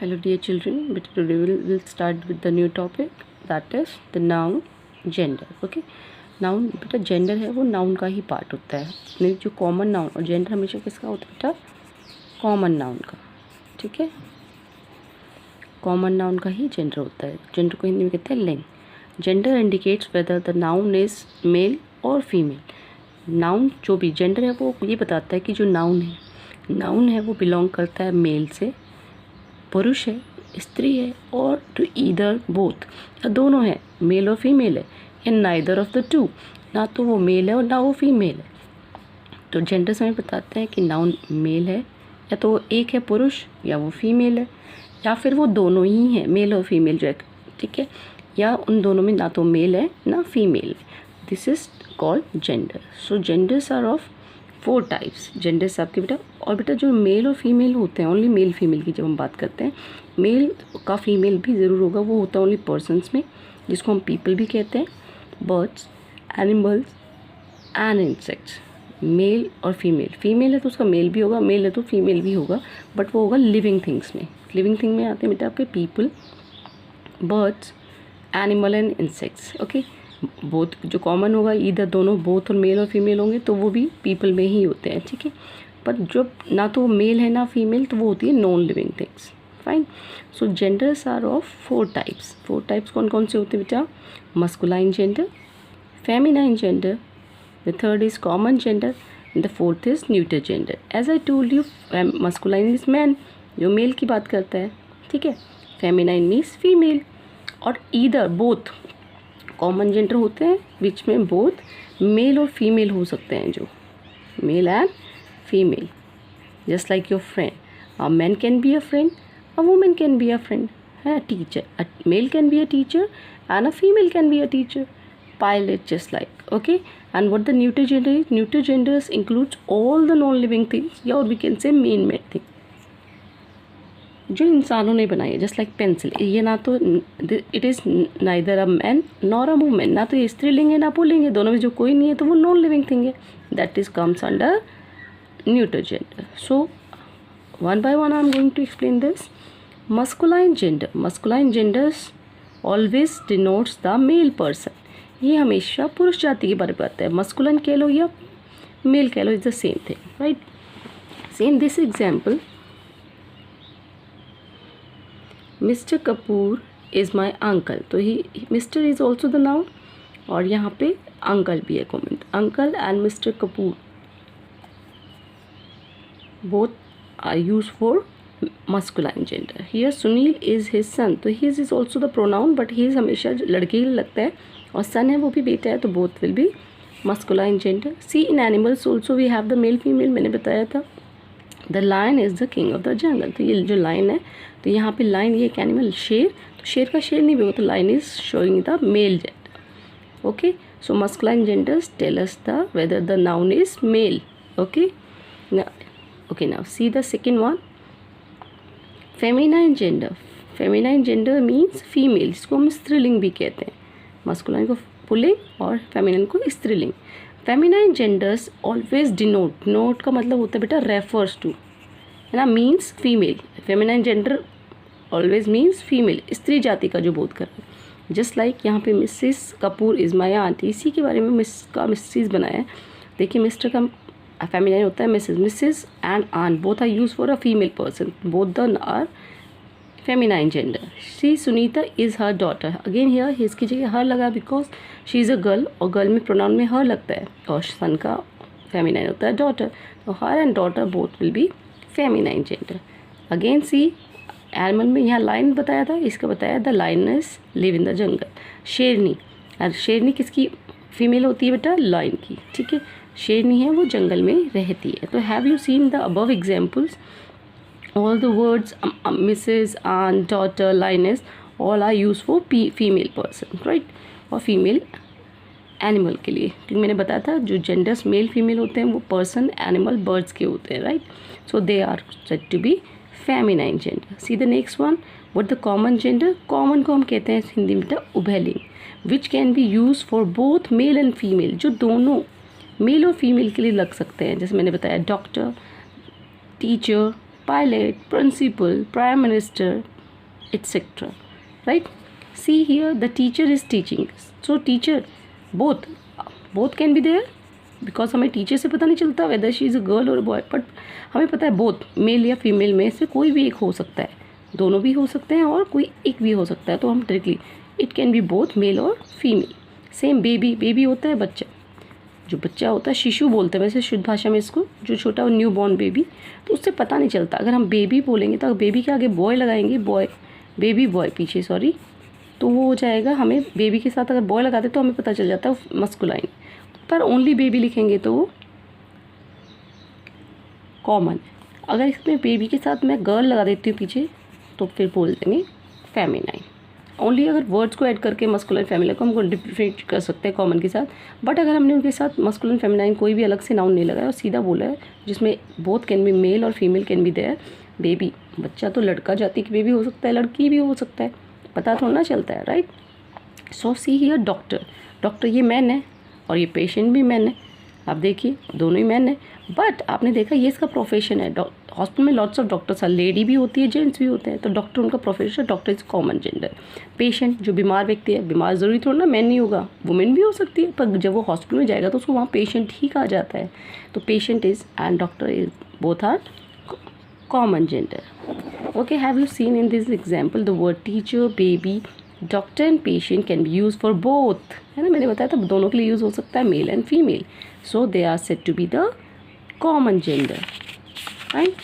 Hello dear children, but today we'll start with the new topic, that is the noun gender. Okay, noun बेटा gender है वो noun का ही part होता है, नहीं जो कॉमन नाउन, और जेंडर हमेशा किसका होता है बेटा, कॉमन नाउन का। ठीक है, कॉमन नाउन का ही जेंडर होता है। जेंडर को हिंदी में कहते हैं लिंग। Gender indicates weather the noun is mail और फीमेल। नाउन जो भी जेंडर है वो ये बताता है कि जो नाउन है वो बिलोंग करता है मेल से, पुरुष है, स्त्री है, और टू ईदर बोथ, या दोनों है, मेल और फीमेल है, या नाइदर ऑफ द टू, ना तो वो मेल है और ना वो फीमेल है। तो जेंडर हमें बताते हैं कि नाउन मेल है, या तो वो एक है पुरुष, या वो फीमेल है, या फिर वो दोनों ही हैं, मेल और फीमेल जो है। ठीक है, या उन दोनों में ना तो मेल है ना फीमेल है। This is called gender. So genders are of 4 types. Genders आपके बेटा, और बेटा जो मेल और फीमेल होते हैं, ओनली मेल फीमेल की जब हम बात करते हैं, मेल का फीमेल भी ज़रूर होगा, वो होता है ओनली पर्सनस में, जिसको हम पीपल भी कहते हैं, birds, animals and insects. Male और फीमेल है तो उसका मेल भी होगा, मेल है तो फीमेल भी होगा, बट वो होगा लिविंग थिंग्स में। लिविंग थिंग में आते हैं बेटा आपके people, birds, animal and insects. Okay, both जो कॉमन होगा, इधर दोनों बोथ और मेल और फीमेल होंगे तो वो भी पीपल में ही होते हैं। ठीक है, पर जब ना तो मेल है ना फीमेल तो वो होती है non living things. Fine. So genders are of 4 types. 4 types कौन कौन से होते हैं बेटा? Masculine gender, feminine gender, the third is common gender, the fourth is neuter gender. As I told you, masculine is man, जो male की बात करता है। ठीक है, फेमिनाइन मीन्स फीमेल, और ईदर बोथ कॉमन जेंडर होते हैं, बीच में बोथ मेल और फीमेल हो सकते हैं, जो male and female, just like your friend. A man can be a friend, a women can be a friend, है teacher, a male can be a teacher and a female can be a teacher, pilot, just like. Okay, and what the neuter gender is? Neuter genders includes all the non-living things, or we can say man-made thing, जो इंसानों ने बनाई है, just like pencil. ये ना तो it is neither a man nor a women, ना तो ये स्त्रीलिंग है ना पुल्लिंग है, दोनों में जो कोई नहीं है तो वो नॉन लिविंग थिंग है, that is comes under neuter gender. So one by one I am going to explain this. Masculine gender, masculine genders always denotes the male person. ये हमेशा पुरुष जाति के बारे में आता है। मस्कुलाइन कह लो या मेल कह लो, is the same thing, right? Same this example, mister Kapoor is my uncle, तो he mister is also the noun, और यहाँ पे अंकल भी है comment. Uncle and mister Kapoor both are use for masculine gender. Here Sunil is his son, तो his is also the pronoun, but he is हमेशा लड़के ही लगता है, और सन है वो भी बेटा है, तो both will be masculine gender. See in animals also we have the male female, मैंने बताया था। The lion is the king of the jungle, तो ये जो लाइन है, तो यहाँ पे लाइन, ये एक एनिमल शेर, तो शेर का शेर नहीं भी हो, तो line is showing the male gender. Okay, so masculine genders tell us the whether the noun is male. Okay, now see the second one, feminine gender. Feminine gender means female, जिसको हम स्त्रीलिंग भी कहते हैं। मस्कुलाइन को pulling और feminine को स्त्रीलिंग। Feminine genders always denote, note का मतलब होता है बेटा रेफर्स टू, है ना, means female. Feminine gender always means female, स्त्री जाति का जो बोध कर रहे हैं। जस्ट लाइक यहाँ पे Mrs Kapoor is my aunty, इसी के बारे में मिस का मिसिस बनाया है। देखिए मिस्टर का फेमिनाइन होता है Mrs, Mrs and aunt both are use for a female person, both the are feminine gender. She Sunita is her daughter, again here his की जगह हर लगा because she is a girl, और girl में pronoun में her लगता है, और सन का फेमिनाइन होता है डॉटर, तो her and daughter both will be feminine gender. Again see animal में यहाँ लाइन बताया था, इसका बताया the lioness live in the jungle. शेरनी, और शेरनी किसकी फीमेल होती है बेटा? लायन की। ठीक है, शेरनी है वो जंगल में रहती है। तो have you seen the above examples? All the words Mrs. aunt, daughter, lioness, all are used for female person, right? और फीमेल एनिमल के लिए, क्योंकि मैंने बताया था जो जेंडर्स मेल फीमेल होते हैं वो पर्सन, एनिमल, बर्ड्स के होते हैं, right? So they are said to be feminine gender. See the next one, what the common gender. Common को हम कहते हैं हिंदी में बेटा उभयलिंग, which can be use for both male and female, जो दोनों मेल और फीमेल के लिए लग सकते हैं। जैसे मैंने बताया doctor, teacher, pilot, principal, prime minister, etc. Right? See here, the teacher is teaching. So teacher, both can be there, because हमें टीचर से पता नहीं चलता whether she is a girl और बॉय, बट हमें पता है बोथ, मेल या फीमेल में से कोई भी एक हो सकता है, दोनों भी हो सकते हैं और कोई एक भी हो सकता है. तो हम directly it can be both male और फीमेल. सेम बेबी होता है बच्चा, जो बच्चा होता है शिशु बोलते हैं वैसे शुद्ध भाषा में इसको, जो छोटा न्यू बॉर्न बेबी, तो उससे पता नहीं चलता. अगर हम बेबी बोलेंगे तो बेबी के आगे बॉय लगाएंगे, बेबी बॉय पीछे सॉरी, तो वो हो जाएगा, हमें बेबी के साथ अगर बॉय लगाते तो हमें पता चल जाता है मस्कुलाइन, पर ओनली बेबी लिखेंगे तो वो कॉमन है. अगर इसमें बेबी के साथ मैं गर्ल लगा देती हूँ पीछे तो फिर बोल देंगे फेमिनाइन. ओनली अगर वर्ड्स को ऐड करके मस्कुलिन फेमिनाइन को हमको डिफरेंट कर सकते हैं कॉमन के साथ, बट अगर हमने उनके साथ मस्कुलिन फेमिनाइन कोई भी अलग से नाउन नहीं लगाया और सीधा बोला है जिसमें बोथ कैन बी मेल और female can be there. Baby बच्चा तो लड़का जाति की बेबी हो सकता है, लड़की भी हो सकता है, पता थोड़ा ना चलता है. Right. So see here doctor ये मैन है और ये पेशेंट भी मैन है. आप देखिए दोनों ही मैन है, बट आपने देखा ये इसका प्रोफेशन है. हॉस्पिटल में लॉट्स ऑफ डॉक्टर्स है, लेडी भी होती है जेंट्स भी होते हैं, तो डॉक्टर उनका profession, doctor is common gender. Patient जो बीमार व्यक्ति है, बीमार ज़रूरी थोड़ा ना मैन नहीं होगा, वुमेन भी हो सकती है, पर जब वो हॉस्पिटल में जाएगा तो उसको वहाँ पेशेंट ही कहा जाता है. तो patient is and doctor is both are common gender. Okay, have you seen in this example the word teacher, baby, doctor and patient can be use for both, है ना. मैंने बताया था दोनों के लिए यूज़ हो सकता है, male and female. So they are said to be the common gender. Right.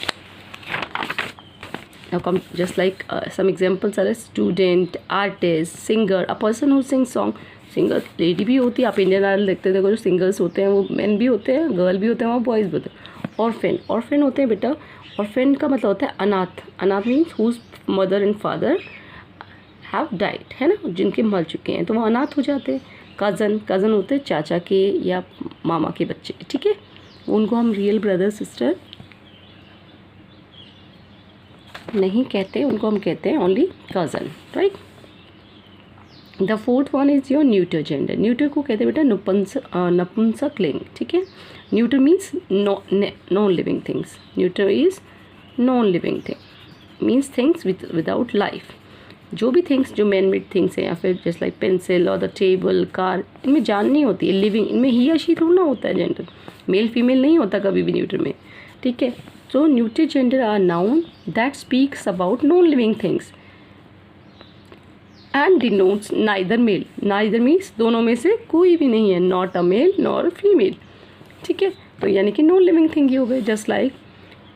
Now come just like some examples are student, artist, singer, a person who sings song. Singer lady भी होती है, आप Indian idol देखते देखो जो singers होते हैं वो मैन भी होते हैं, गर्ल भी होते हैं, वो बॉयज़ भी होते हैं. ऑर्फेन होते हैं बेटा. ऑर्फेन का मतलब होता है अनाथ means whose mother and father have died, है ना, जिनके मर चुके हैं तो वो अनाथ हो जाते हैं. कज़न होते हैं चाचा के या मामा के बच्चे, ठीक है, उनको हम रियल ब्रदर सिस्टर नहीं कहते, उनको हम कहते हैं only cousin. Right. The fourth one is your neuter gender. Neuter को कहते हैं बेटा नपुंसकलिंग, ठीक है. Neuter means non living things. Neuter is non living thing means things without life. जो भी थिंग्स जो मैन मेड थिंग्स हैं या फिर जस्ट लाइक पेंसिल और द टेबल, कार, इनमें जान नहीं होती है, लिविंग, इनमें ही या शी थोड़ा ना होता है जेंडर, मेल फीमेल नहीं होता कभी भी न्यूटर में, ठीक है. So neuter gender are noun that speaks about non living things and denotes neither male. Neither means दोनों में से कोई भी नहीं है, not a male nor female, ठीक है. तो यानी कि नॉन लिविंग थिंग ही हो गए. Just like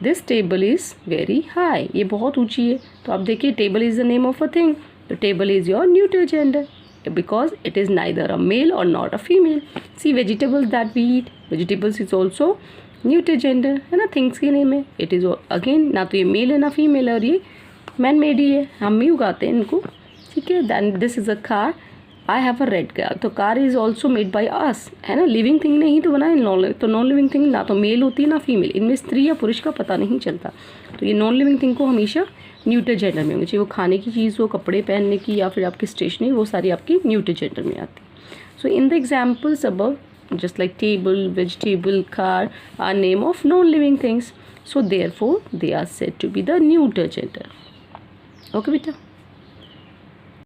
this table is very high, ये बहुत ऊंची है, तो आप देखिए table is the name of a thing, तो table is your neuter gender because it is neither a male और not a female. See vegetables that we eat, vegetables is also neuter gender, है ना, things के name है. It is again ना तो ये mail है ना फीमेल है, और ये मैन मेड ही है, हम ही उगाते हैं इनको, ठीक है. Then this is a car, I have a red car, तो car is also made by us, है ना, लिविंग थिंग ने ही तो बनाए. तो नॉन लिविंग थिंग ना तो मेल होती है ना फीमेल, इनमें स्त्री या पुरुष का पता नहीं चलता. तो ये नॉन लिविंग थिंग को हमेशा न्यूटर जेंडर में होंगे, चाहे वो खाने की चीज़ हो, कपड़े पहनने की या फिर आपकी स्टेशनरी, वो सारी आपकी न्यूटर जेंडर में आती है. So in the examples above just like table, vegetable, car are name of non-living things, so therefore they are said to be the neuter gender. Okay beta.